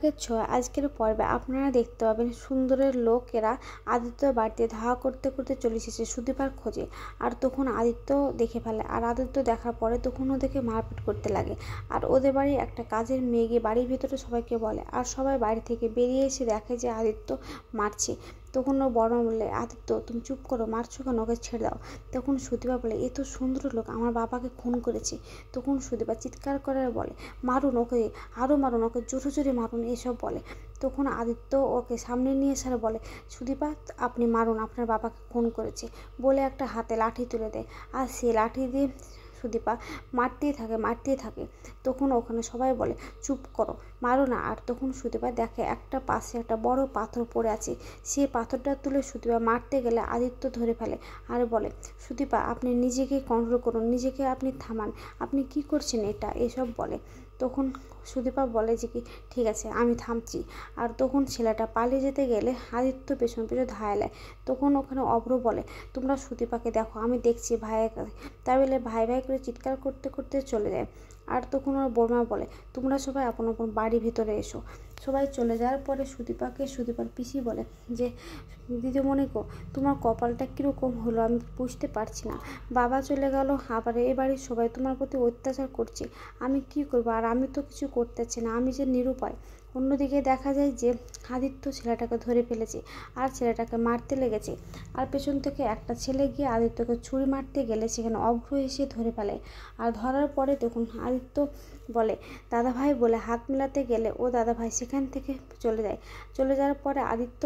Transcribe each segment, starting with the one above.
ভাগের 6 আজকের পর্বে আপনারা দেখতে পাবেন সুন্দরের লোকেরা আদিত্যর বাড়িতে ধাওয়া করতে করতে চলে এসেছে সুদীপার খোঁজে। আর তখন আদিত্য দেখে ফেলে, আর আদিত্য দেখার পরে তখন ওদেরকে মারপিট করতে লাগে। আর ওদের বাড়ির একটা কাজের মেয়ে গিয়ে বাড়ির ভিতরে সবাইকে বলে, আর সবাই বাড়ি থেকে বেরিয়ে এসে দেখে যে আদিত্য মারছে। তখন ও বড় বলে, আদিত্য তুমি চুপ করো, মারছো কেন, ওকে ছেড়ে দাও। তখন সুদীপা বলে, এ তো সুন্দর লোক, আমার বাবাকে খুন করেছে। তখন সুদীপা চিৎকার করে বলে, মারুন ওকে, আরও মারুন ওকে, জোরে জোরে মারুন, এসব বলে। তখন আদিত্য ওকে সামনে নিয়ে এসে বলে, সুদীপা আপনি মারুন, আপনার বাবাকে খুন করেছে বলে একটা হাতে লাঠি তুলে দেয়। আর সে লাঠি দিয়ে সুদীপা মারতেই থাকে। তখন ওখানে সবাই বলে, চুপ করো, মারো না। আর তখন সুদীপা দেখে একটা পাশে একটা বড় পাথর পড়ে আছে। সে পাথরটা তুলে সুদীপা মারতে গেলে আদিত্য ধরে ফেলে আর বলে, সুদীপা আপনি নিজেকে কন্ট্রোল করুন, নিজেকে আপনি থামান, আপনি কি করছেন এটা, এসব বলে। তখন সুদীপা বলে যে কি ঠিক আছে আমি থামছি। আর তখন ছেলেটা পালিয়ে যেতে গেলে আদিত্য পেছন ধায়ালে। তখন ওখানে অভ্র বলে, তোমরা সুদীপাকে দেখো, আমি দেখছি ভাইয়ের কাছে। তাই বলে ভাই ভাই করে চিৎকার করতে করতে চলে যায়। আর তখন ওর বর্মা বলে, তোমরা সবাই আপন আপন বাড়ির ভিতরে এসো। সবাই চলে যাওয়ার পরে সুদীপার পিসি বলে যে, দিদিমণি গো, তোমার কপালটা কীরকম হলো আমি বুঝতে পারছি না। বাবা চলে গেল, আবার এই বাড়ির সবাই তোমার প্রতি অত্যাচার করছে, আমি কি করবো, আর আমি তো কিছু করতেছি না, আমি যে নিরুপায়। অন্যদিকে দেখা যায় যে আদিত্য ছেলেটাকে ধরে ফেলেছে আর ছেলেটাকে মারতে লেগেছে। আর পেছন থেকে একটা ছেলে গিয়ে আদিত্যকে ছুরি মারতে গেলে সেখানে অভ্র এসে ধরে ফেলে। আর ধরার পরে তখন আদিত্য বলে দাদাভাই বলে হাত মেলাতে গেলে ও দাদাভাই সেখান থেকে চলে যাওয়ার পরে আদিত্য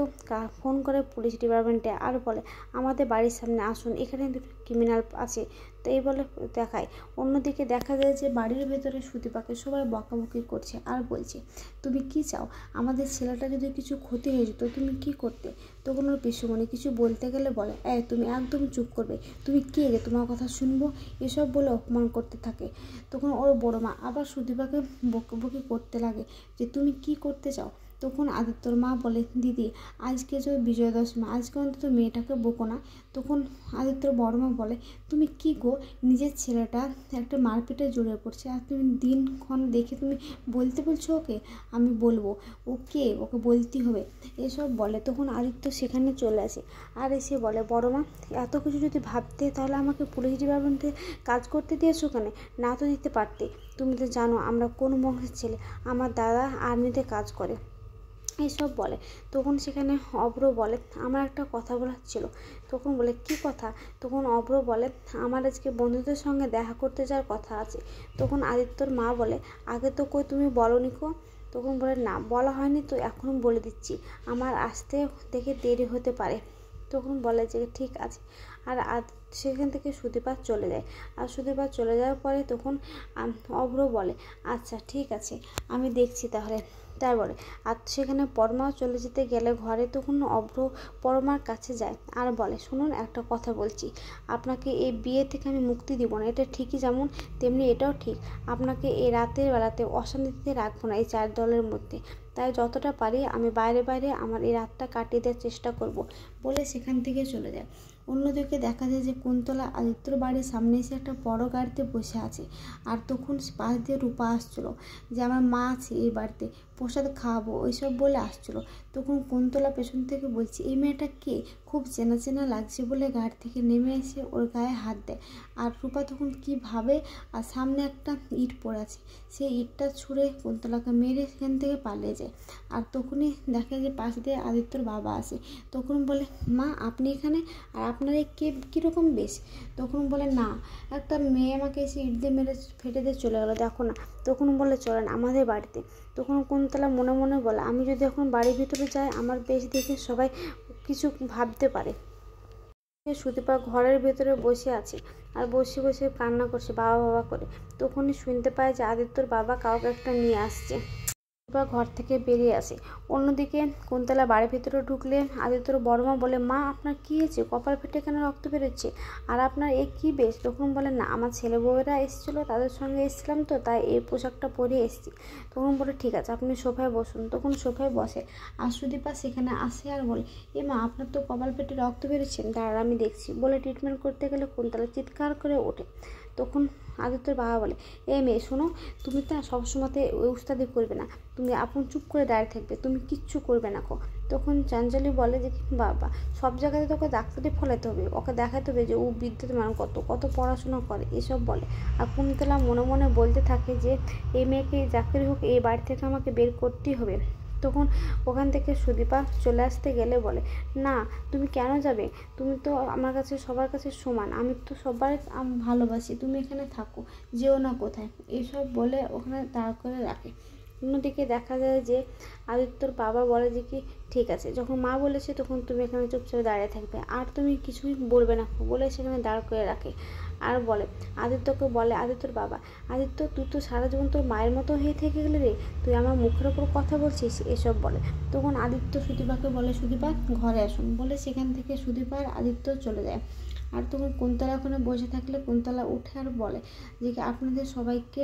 ফোন করে পুলিশ ডিপার্টমেন্টে আর বলে, আমাদের বাড়ির সামনে আসুন, এখানে দুটো ক্রিমিনাল আছে। তো এই বলে দেখায়। অন্যদিকে দেখা যায় যে বাড়ির ভেতরে সুদীপাকে সবাই বকাবকি করছে আর বলছে, তুমি কি চাও, আমাদের ছেলেটা যদি কিছু ক্ষতি হয়ে যেত তুমি কি করতে। তখন ওর পিসুমণি কিছু বলতে গেলে বলে, তুমি একদম চুপ করবে, তুমি কে যে তোমার কথা শুনবো, এসব বলে অপমান করতে থাকে। তখন ওর বড় মা আবার সুদীপাকে বকাবকি করতে লাগে যে তুমি কি করতে চাও। তখন আদিত্যর মা বলে, দিদি আজকে যে বিজয়া দশমী, আজকে অন্তত মেয়েটাকে বকো না। তখন আদিত্যর বড় মা বলে, তুমি কি গো, নিজের ছেলেটা একটা মারপিটে জড়িয়ে পড়ছে আর তুমি দিনক্ষণ দেখে তুমি বলতে বলছো ওকে, আমি বলবো, ওকে বলতেই হবে, এসব বলে। তখন আদিত্য সেখানে চলে আসে আর এসে বলে, বড় মা এত কিছু যদি ভাবতে তাহলে আমাকে পুলিশ ডিপার্টমেন্টে কাজ করতে দিয়েছো কেন, না তো দিতে পারতে। তুমি তো জানো আমরা কোন বংশের ছেলে, আমার দাদা আর্মিতে কাজ করে, এসব বলে। তখন সেখানে অভ্র বলে, আমার একটা কথা বলার ছিল। তখন বলে, কি কথা। তখন অভ্র বলে, আমার আজকে বন্ধুদের সঙ্গে দেখা করতে যাওয়ার কথা আছে। তখন আদিত্যর মা বলে, আগে তো কই তুমি বলোনি কো। তখন বলে, না বলা হয়নি তো এখন বলে দিচ্ছি, আমার আসতে দেখে দেরি হতে পারে। তখন বলে যে ঠিক আছে। আর সেখান থেকে সুদীপা চলে যায়। আর সুদীপা চলে যাওয়ার পরে তখন অভ্র বলে, আচ্ছা ঠিক আছে আমি দেখছি তাহলে। তাই বলে। আর সেখানে পরমাও চলে যেতে গেলে ঘরে তখন অভ্র পরমার কাছে যায় আর বলে, শুনুন একটা কথা বলছি, আপনাকে এই বিয়ে থেকে আমি মুক্তি দিব না, এটা ঠিকই যেমন তেমনি এটাও ঠিক, আপনাকে এই রাতের বেলাতে অশান্তিতে রাখবো না এই 4 দলের মধ্যে, তাই যতটা পারি আমি বাইরে আমার এই রাতটা কাটিয়ে দেওয়ার চেষ্টা করব বলে সেখান থেকে চলে যায়। অন্যদিকে দেখা যায় যে কুন্তলা আদিত্যর বাড়ির সামনে এসে একটা বড় গাড়িতে বসে আছে। আর তখন পাশ দিয়ে রূপা আসছিলো যে আমার মা আছে এই বাড়িতে, প্রসাদ খাওয়াবো ওইসব বলে আসছিলো। তখন কুন্তলা পেছন থেকে বলছে, এই মেয়েটা কে, খুব চেনা চেনা লাগছে বলে গাড়ি থেকে নেমে এসে ওর গায়ে হাত দেয়। আর রূপা তখন কি ভাবে, আর সামনে একটা ইট পড়ে আছে, সেই ইটটা ছুঁড়ে কুন্তলাকে মেরে সেখান থেকে পালিয়ে যায়। আর তখনই দেখা যায় পাশ দিয়ে আদিত্যর বাবা আসে। তখন বলে, মা আপনি এখানে, আর আপনার এই কীরকম বেশ। তখন বলে, না একটা মেয়ে আমাকে এসে ইট দিয়ে মেরে ফেটে দিয়ে চলে গেলো, দেখো না। তখন বলে, চলেন আমাদের বাড়িতে। তখন কুন্তলা মনে মনে বলে, আমি যদি এখন বাড়ির ভিতরে যাই আমার বেশ দেখে সবাই কিছু ভাবতে পারে। সুদীপা ঘরের ভেতরে বসে আছে আর বসে কান্না করছে বাবা করে। তখনই শুনতে পায় যে আদিত্যর বাবা কাউকে একটা নিয়ে আসছে। ঘর থেকে বেরিয়ে আসে। অন্যদিকে কুন্তলা বাড়ির ভিতরে ঢুকলে আদিত্যর বড় মা বলে, মা আপনার কি হয়েছে, কপাল ফেটে কেন রক্ত বেরোচ্ছে, আর আপনার এ কি বেশ। তখন বলে, না আমার ছেলে বউয়েরা এসেছিলো তাদের সঙ্গে এসেছিলাম তো তাই এই পোশাকটা পরে এসেছি। তখন বলে, ঠিক আছে আপনি সোফায় বসুন। তখন সোফায় বসে আর সুদীপা সেখানে আসে আর বলে, এ মা আপনার তো কপাল ফেটে রক্ত বেরোচ্ছে, দাঁড়ান আমি দেখছি বলে ট্রিটমেন্ট করতে গেলে কুন্তলা চিৎকার করে ওঠে। তখন আদিত্যর বাবা বলে, এ মেয়ে শোনো, তুমি তো সবসময়তে ওই উস্তাদি করবে না, তুমি আপন চুপ করে দাঁড়িয়ে থাকবে, তুমি কিচ্ছু করবে না কো। তখন চাঞ্চলি বলে যে বাবা সব জায়গাতে তোকে ডাক্তারি ফলাতে হবে, ওকে দেখাতে হবে যে ও বিদ্যমান কত কত পড়াশোনা করে, এসব বলে। আর কুন্তলা মনে মনে বলতে থাকে যে এই মেয়েকে চাকরি হোক, এই বাড়ি থেকে আমাকে বের করতেই হবে। তখন ওখান থেকে সুদীপা চলে আসতে গেলে বলে, না তুমি কেন যাবে, তুমি তো আমার কাছে সবার কাছে সমান, আমি তো সবার ভালোবাসি, তুমি এখানে থাকো, যেও না কোথায়, এইসব বলে ওখানে দাঁড় করে রাখে। অন্যদিকে দেখা যায় যে আদিত্যর বাবা বলে যে কি ঠিক আছে, যখন মা বলেছে তখন তুমি এখানে চুপচাপ দাঁড়িয়ে থাকবে, আর তুমি কিছুই বলবে না বলে সেখানে দাঁড় করে রাখে। আর বলে আদিত্যকে বলে আদিত্যর বাবা, আদিত্য তুই তো সারা জীবন তোর মায়ের মতো হয়ে থেকে গেলে রে, তুই আমার মুখের ওপর কথা বলছিস, এসব বলে। তখন আদিত্য সুদীপাকে বলে, সুদীপা ঘরে আসুন বলে সেখান থেকে সুদীপা আর আদিত্য চলে যায়। আর তখন কুন্তলা ওখানে বসে থাকলে কুন্তলা উঠে আর বলে যে আপনাদের সবাইকে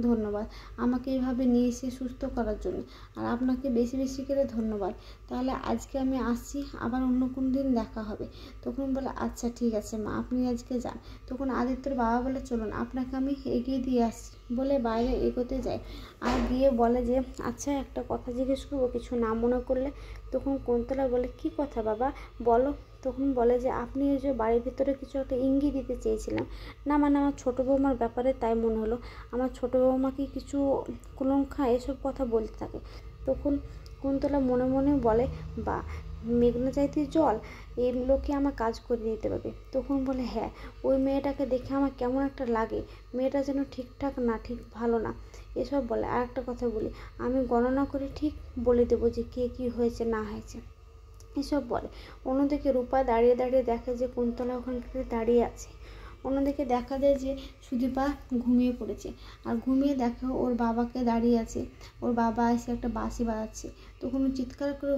ধন্যবাদ আমাকে এইভাবে নিয়ে এসে সুস্থ করার জন্য, আর আপনাকে বেশি বেশি করে ধন্যবাদ, তাহলে আজকে আমি আসছি, আবার অন্য কোনো দিন দেখা হবে। তখন বলে আচ্ছা ঠিক আছে মা, আপনি আজকে যান। তখন আদিত্যর বাবা বলে চলুন আপনাকে আমি এগিয়ে দিয়ে আসছি বলে বাইরে এগোতে যায়। আর গিয়ে বলে যে আচ্ছা একটা কথা জিজ্ঞেস করবো, কিছু না মনে করলে। তখন কুন্তলা বলে কি কথা বাবা বলো। তখন বলে যে আপনি এই যে বাড়ির ভিতরে কিছু একটা ইঙ্গিত দিতে চেয়েছিলাম। না মানে আমার ছোটো বৌমার ব্যাপারে তাই মনে হলো, আমার ছোটো বৌমাকে কিছু কুলঙ্খা এসব কথা বলতে থাকে। তখন কুন্তলা মনে মনে বলে বা মেঘনা চাইতে জল, এই লোকে আমার কাজ করে দিতে পারবে। তখন বলে হ্যাঁ, ওই মেয়েটাকে দেখে আমার কেমন একটা লাগে, মেয়েটা যেন ঠিকঠাক না, ঠিক ভালো না, এসব বলে। আর একটা কথা বলি, আমি গণনা করে ঠিক বলে দেবো যে কে কী হয়েছে না হয়েছে, এসব বলে। অন্যদিকে রূপা দাঁড়িয়ে দাঁড়িয়ে দেখে যে কুন্তলা ওখানটাতে দাঁড়িয়ে আছে। অন্যদিকে দেখা যায় যে সুদীপা ঘুমিয়ে পড়েছে, আর ঘুমিয়ে দেখে ওর বাবাকে দাঁড়িয়ে আছে, ওর বাবা এসে একটা বাঁশি বাজাচ্ছে। তখন ও চিৎকার করে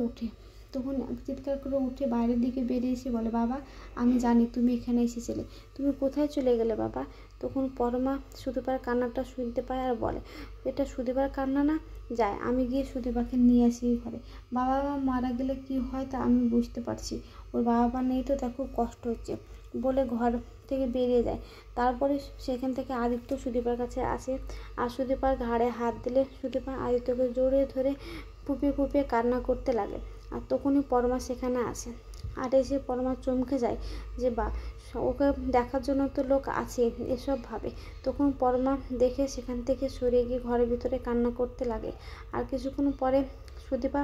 উঠে, বাইরের দিকে বেরিয়ে এসে বলে, বাবা আমি জানি তুমি এখানে এসেছিলে, তুমি কোথায় চলে গেলে বাবা। তখন পরমা সুদীপার কান্নাটা শুনতে পায় আর বলে, এটা সুদীপার কান্না না, যায় আমি গিয়ে সুদীপাকে নিয়ে আসি ঘরে। বাবা মা মারা গেলে কি হয় তা আমি বুঝতে পারছি, ওর বাবা মা নেই তো তার খুব কষ্ট হচ্ছে বলে ঘর থেকে বেরিয়ে যায়। তারপরে সেখান থেকে আদিত্য সুদীপার কাছে আসে, আর সুদীপার ঘাড়ে হাত দিলে সুদীপা আদিত্যকে জড়িয়ে ধরে ফুপিয়ে ফুপিয়ে কান্না করতে লাগে। আর তখনই পরমা সেখানে আসে, আর এসে পরমা চমকে যায় যে বা ওকে দেখার জন্য তো লোক আছে, এসব ভাবে। তখন পরমা দেখে সেখান থেকে সরে গিয়ে ঘরের ভিতরে কান্না করতে লাগে। আর কিছুক্ষণ পরে সুদীপা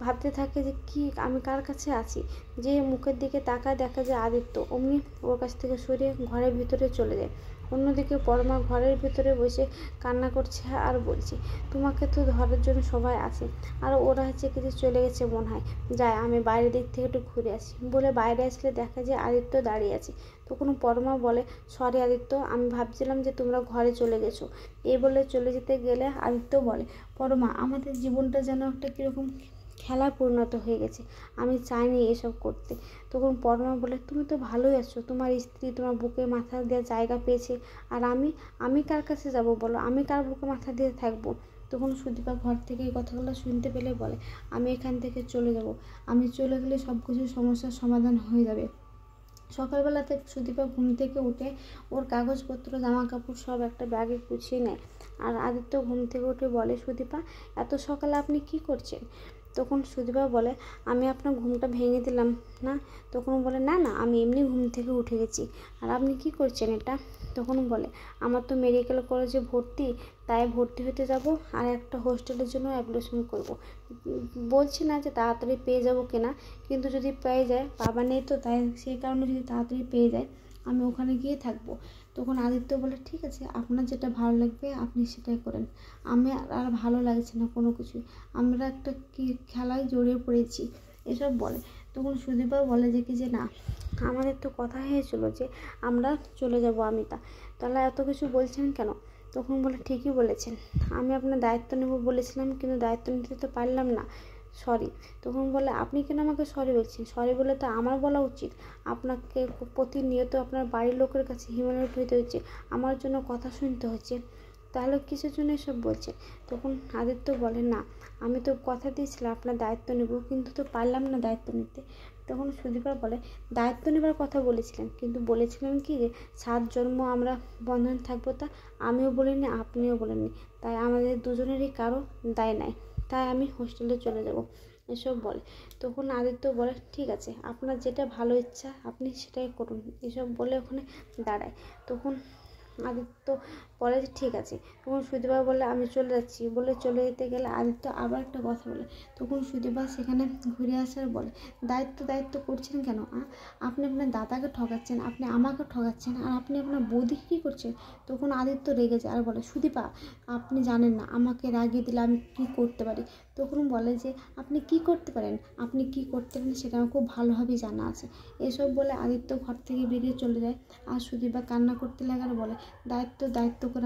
ভাবতে থাকে যে কি আমি কার কাছে আছি, যে মুখের দিকে তাকায় দেখা যায় আদিত্য, অমনি ওর কাছ থেকে সরে ঘরের ভিতরে চলে যায়। অন্যদিকে পরমা ঘরের ভিতরে বসে কান্না করছে আর বলছে, তোমাকে তো ধরার জন্য সবাই আছে, আর ওরা হচ্ছে কিছু চলে গেছে মনে হয়, যায় আমি বাইরের দিক থেকে একটু ঘুরে আসি বলে বাইরে আসলে দেখা যায় আদিত্য দাঁড়িয়ে আছে। তখন পরমা বলে, সরি আদিত্য, আমি ভাবছিলাম যে তোমরা ঘরে চলে গেছো, এই বলে চলে যেতে গেলে আদিত্য বলে, পরমা আমাদের জীবনটা যেন একটা কীরকম খেলায় পরিণত হয়ে গেছে, আমি চাইনি এসব করতে। তখন পরমা বলে, তুমি তো ভালোই আছো, তোমার স্ত্রী তোমার বুকে মাথা দেওয়ার জায়গা পেয়েছে, আর আমি কার কাছে যাব বলো, আমি কার বুকে মাথা দিয়ে থাকবো। তখন সুদীপা ঘর থেকে এই কথাগুলো শুনতে পেলে বলে, আমি এখান থেকে চলে যাব, আমি চলে গেলে সব কিছু সমস্যার সমাধান হয়ে যাবে। সকালবেলাতে সুদীপা ঘুম থেকে উঠে ওর কাগজপত্র জামা কাপড় সব একটা ব্যাগে গুছিয়ে নেয়। আর আদিত্য ঘুম থেকে উঠে বলে, সুদীপা এত সকালে আপনি কি করছেন। তখন সুদীপা বলে, আমি আপনার ঘুমটা ভেঙে দিলাম না। তখন বলে, না না আমি এমনি ঘুম থেকে উঠে গেছি, আর আপনি কি করছেন এটা। তখন বলে, আমার তো মেডিকেল কলেজে ভর্তি, তাই ভর্তি হতে যাব, আর একটা হোস্টেলের জন্য অ্যাপ্লিকেশন করব। বলছি না যে তাড়াতাড়ি পেয়ে যাব কিনা, কিন্তু যদি পেয়ে যায়, বাবা নেই তো তাই সেই কারণে যদি তাড়াতাড়ি পেয়ে যায় আমি ওখানে গিয়ে থাকবো। তখন আদিত্য বলে, ঠিক আছে আপনার যেটা ভালো লাগবে আপনি সেটাই করেন, আমি আর ভালো লাগছে না কোনো কিছুই, আমরা একটা কি খেলায় জড়িয়ে পড়েছি, এসব বলে। তখন সুদীপা বলে যে কি যে না, আমাদের তো কথা হয়েছিল যে আমরা চলে যাব আমি তাহলে এত কিছু বলছেন কেন। তখন বলে, ঠিকই বলেছেন, আমি আপনার দায়িত্ব নেব বলেছিলাম কিন্তু দায়িত্ব নিতে তো পারলাম না, সরি। তখন বলে, আপনি কেন আমাকে সরি বলছেন, সরি বলে তো আমার বলা উচিত, আপনাকে প্রতিনিয়ত আপনার বাড়ির লোকের কাছে হিউম্যানিট হইতে হচ্ছে, আমার জন্য কথা শুনতে হচ্ছে, তাহলে কিসের জন্য এসব বলছে। তখন আদিত্য বলে, না আমি তো কথা দিয়েছিলাম আপনার দায়িত্ব নেব, কিন্তু তো পারলাম না দায়িত্ব নিতে, তখন সুদীপা বলে, দায়িত্ব নেবার কথা বলেছিলেন, কিন্তু বলেছিলেন কি যে 7 জন্ম আমরা বন্ধন থাকবো, তা আমিও বলিনি, আপনিও বলেননি, তাই আমাদের দুজনেরই কারো দায় নাই, তাই আমি হোস্টেলে চলে যাব, এসব বলে। তখন আদিত্য বলে, ঠিক আছে, আপনার যেটা ভালো ইচ্ছা আপনি সেটাই করুন, এসব বলে ওখানে দাঁড়ায়। তখন আদিত্য বলে যে ঠিক আছে। তখন সুদীপা বলে, আমি চলে যাচ্ছি, বলে চলে যেতে গেলে আদিত্য আবার একটা কথা বলে। তখন সুদীপা সেখানে ঘুরে আসার বলে, দায়িত্ব দায়িত্ব করছেন কেন? আপনি আপনার দাদাকে ঠকাচ্ছেন, আপনি আমাকে ঠকাচ্ছেন, আর আপনি আপনার বৌদিকে কী করছেন? তখন আদিত্য রেগে যায় আর বলে, সুদীপা আপনি জানেন না আমাকে রাগিয়ে দিলে আমি কী করতে পারি। তখন বলে যে আপনি কি করতে পারেন, আপনি কি করতে পারেন সেটা আমার খুব ভালোভাবেই জানা আছে। এসব বলে আদিত্য ঘর থেকে বেরিয়ে চলে যায়। আর সুদীপা কান্না করতে লাগার বলে, দায়িত্ব দায়িত্ব করে